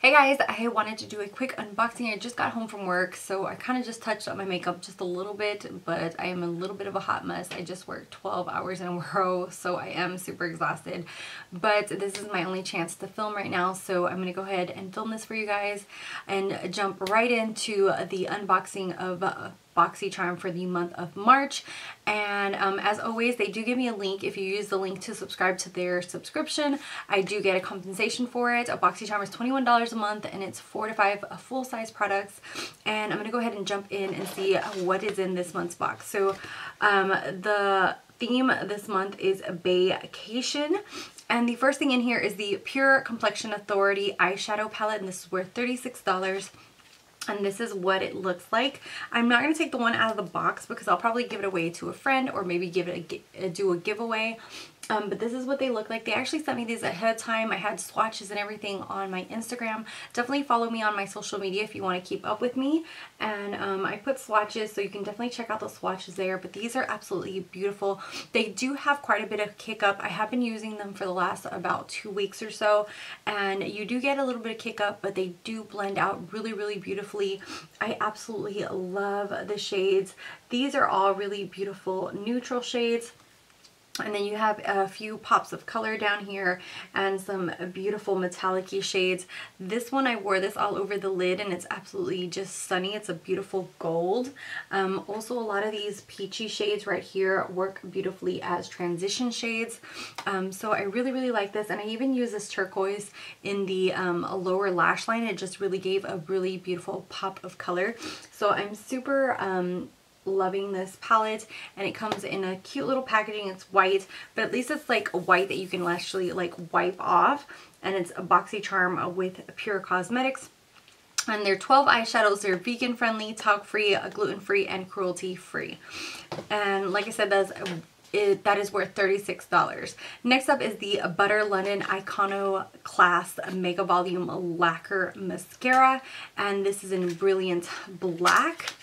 Hey guys, I wanted to do a quick unboxing. I just got home from work, so I kind of just touched up my makeup just a little bit, but I am a little bit of a hot mess. I just worked 12 hours in a row, so I am super exhausted. But this is my only chance to film right now, so I'm going to go ahead and film this for you guys and jump right into the unboxing of Boxycharm for the month of March. And as always, they do give me a link. If you use the link to subscribe to their subscription, I do get a compensation for it. A Boxycharm is $21 a month, and it's 4 to 5 full-size products. And I'm gonna go ahead and jump in and see what is in this month's box. So the theme this month is Vacation. And the first thing in here is the Pure Complexion Authority eyeshadow palette, and this is worth $36. And this is what it looks like. I'm not going to take the one out of the box because I'll probably give it away to a friend or maybe give it do a giveaway. But this is what they look like. They actually sent me these ahead of time. I had swatches and everything on my Instagram. Definitely follow me on my social media if you want to keep up with me. And I put swatches, so you can definitely check out the swatches there. But these are absolutely beautiful. They do have quite a bit of kick up. I have been using them for the last about 2 weeks or so. And you do get a little bit of kick up, but they do blend out really, really beautifully. I absolutely love the shades. These are all really beautiful neutral shades. And then you have a few pops of color down here and some beautiful metallic-y shades. This one, I wore this all over the lid and it's absolutely just stunning. It's a beautiful gold. Also, a lot of these peachy shades right here work beautifully as transition shades. So I really, really like this. And I even use this turquoise in the lower lash line. It just really gave a really beautiful pop of color. So I'm super loving this palette, and it comes in a cute little packaging. It's white, but at least it's like white that you can actually like wipe off, and it's a Boxycharm with Pure Cosmetics. And they're 12 eyeshadows. They're vegan friendly, talc free, gluten free, and cruelty free. And like I said, that is worth $36. Next up is the Butter London Iconoclast Mega Volume Lacquer Mascara, and this is in Brilliant Black.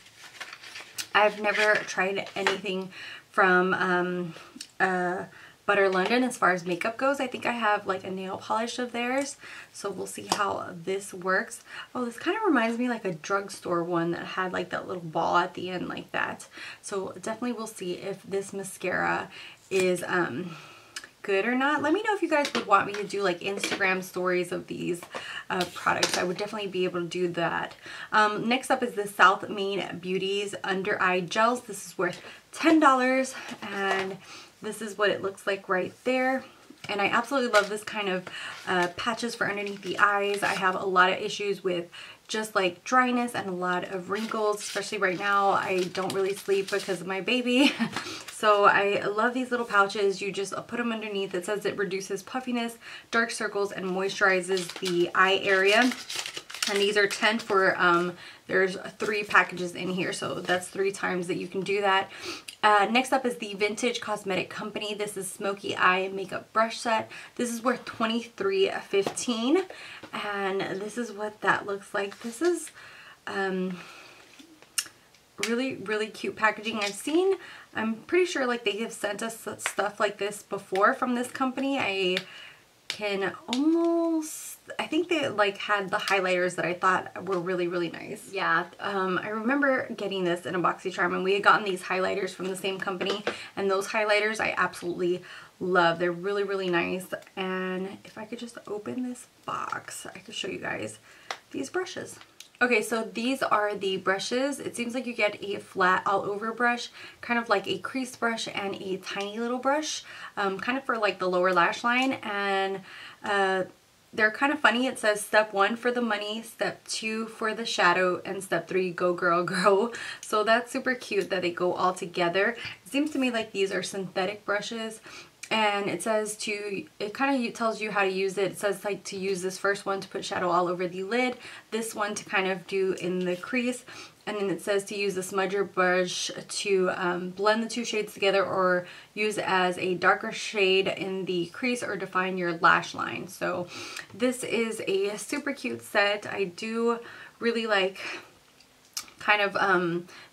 I've never tried anything from Butter London as far as makeup goes. I think I have like a nail polish of theirs, so we'll see how this works. Oh, this kind of reminds me like a drugstore one that had like that little ball at the end like that. So definitely we'll see if this mascara is good or not. Let me know if you guys would want me to do like Instagram stories of these products. I would definitely be able to do that. Next up is the South Main Beauties Under Eye Gels. This is worth $10, and this is what it looks like right there. And I absolutely love this kind of patches for underneath the eyes. I have a lot of issues with just like dryness and a lot of wrinkles, especially right now. I don't really sleep because of my baby. So I love these little pouches. You just put them underneath. It says it reduces puffiness, dark circles, and moisturizes the eye area. And these are 10 for, there's 3 packages in here, so that's 3 times that you can do that. Next up is the Vintage Cosmetic Company. This is Smoky Eye Makeup Brush Set. This is worth $23.15, and this is what that looks like. This is really, really cute packaging. I'm pretty sure like they have sent us stuff like this before from this company. I think they like had the highlighters that I thought were really, really nice. Yeah, I remember getting this in a Boxycharm, and we had gotten these highlighters from the same company, and those highlighters I absolutely love. They're really, really nice. And if I could just open this box, I could show you guys these brushes. Okay, so these are the brushes. It seems like you get a flat all over brush, kind of like a crease brush, and a tiny little brush, kind of for like the lower lash line. And they're kind of funny. It says step 1 for the money, step 2 for the shadow, and step 3 go girl go. So that's super cute that they go all together. It seems to me like these are synthetic brushes. And it says it kind of tells you how to use it. It says like to use this first one to put shadow all over the lid, this one to kind of do in the crease, and then it says to use the smudger brush to blend the 2 shades together, or use as a darker shade in the crease, or define your lash line. So this is a super cute set. I do really like kind of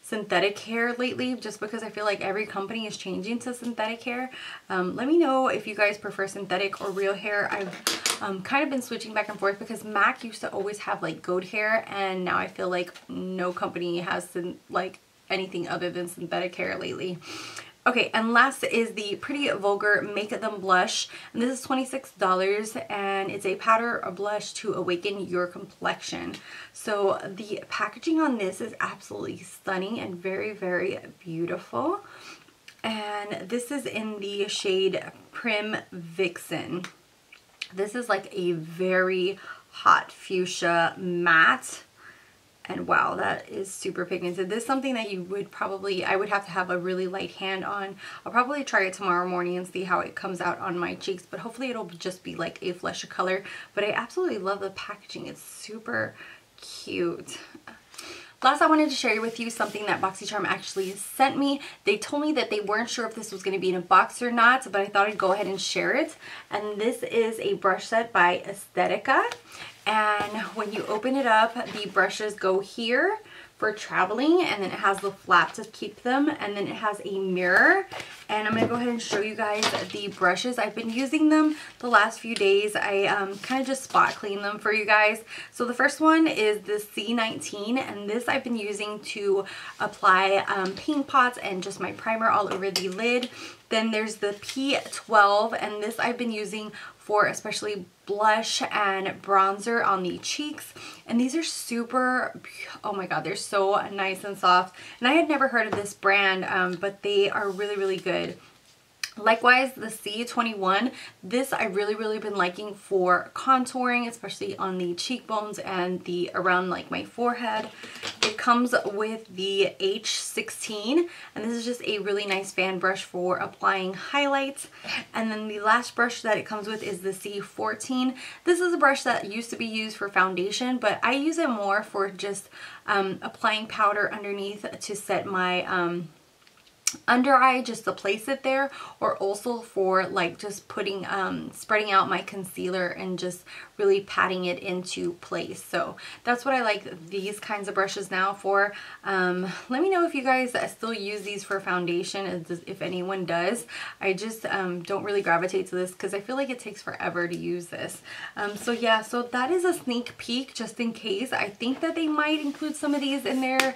synthetic hair lately, just because I feel like every company is changing to synthetic hair. Let me know if you guys prefer synthetic or real hair. I've kind of been switching back and forth because MAC used to always have like goat hair, and now I feel like no company has like anything other than synthetic hair lately. Okay, and last is the Pretty Vulgar Make Them Blush, and this is $26, and it's a powder or blush to awaken your complexion. So the packaging on this is absolutely stunning and very, very beautiful. And this is in the shade Prim Vixen. This is like a very hot fuchsia matte. And wow, that is super pigmented. This is something that you would probably, I would have to have a really light hand on. I'll probably try it tomorrow morning and see how it comes out on my cheeks, but hopefully it'll just be like a fleshy color. But I absolutely love the packaging. It's super cute. Last, I wanted to share with you something that Boxycharm actually sent me. They told me that they weren't sure if this was going to be in a box or not, but I thought I'd go ahead and share it. And this is a brush set by Estetica. And when you open it up, the brushes go here for traveling, and then it has the flap to keep them, and then it has a mirror. And I'm gonna go ahead and show you guys the brushes. I've been using them the last few days. I kind of just spot clean them for you guys. So the first one is the C19, and this I've been using to apply paint pots and just my primer all over the lid. Then there's the P12, and this I've been using for especially blush and bronzer on the cheeks. And these are super, oh my god, they're so nice and soft. And I had never heard of this brand, but they are really, really good. Likewise, the C21, this I really been liking for contouring, especially on the cheekbones and the around like my forehead. It comes with the H16, and this is just a really nice fan brush for applying highlights. And then the last brush that it comes with is the C14. This is a brush that used to be used for foundation, but I use it more for just applying powder underneath to set my under eye, just to place it there, or also for like just putting spreading out my concealer and just really patting it into place. So that's what I like these kinds of brushes now for. Let me know if you guys still use these for foundation, if anyone does. I just don't really gravitate to this because I feel like it takes forever to use this. So yeah, so that is a sneak peek just in case. I think that they might include some of these in their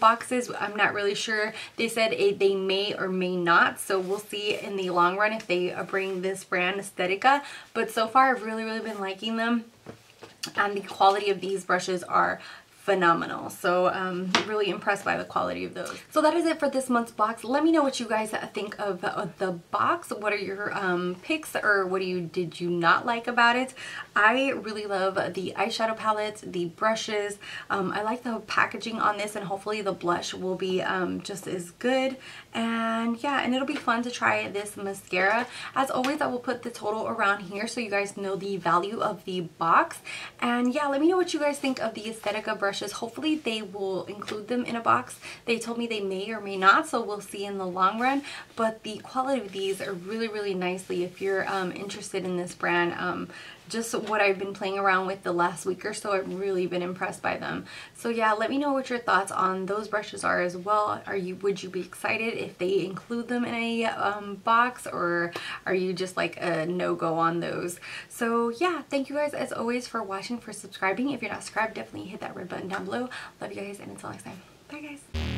boxes. I'm not really sure. They said they may or may not, so we'll see in the long run if they bring this brand Estetica. But so far I've really been liking them, and the quality of these brushes are phenomenal. So really impressed by the quality of those. So that is it for this month's box. Let me know what you guys think of the box. What are your picks, or what did you not like about it? I really love the eyeshadow palette, the brushes. I like the packaging on this, and hopefully the blush will be just as good. And yeah, and it'll be fun to try this mascara. As always, I will put the total around here so you guys know the value of the box. And yeah, let me know what you guys think of the Estetica brushes. Hopefully they will include them in a box. They told me they may or may not, so we'll see in the long run. But the quality of these are really nicely if you're interested in this brand. Just what I've been playing around with the last week or so, I've really been impressed by them. So yeah, let me know what your thoughts on those brushes are as well. Would you be excited if they include them in a box, or are you just like a no-go on those? So yeah, thank you guys as always for watching, for subscribing. If you're not subscribed, definitely hit that red button down below. Love you guys, and until next time, bye guys.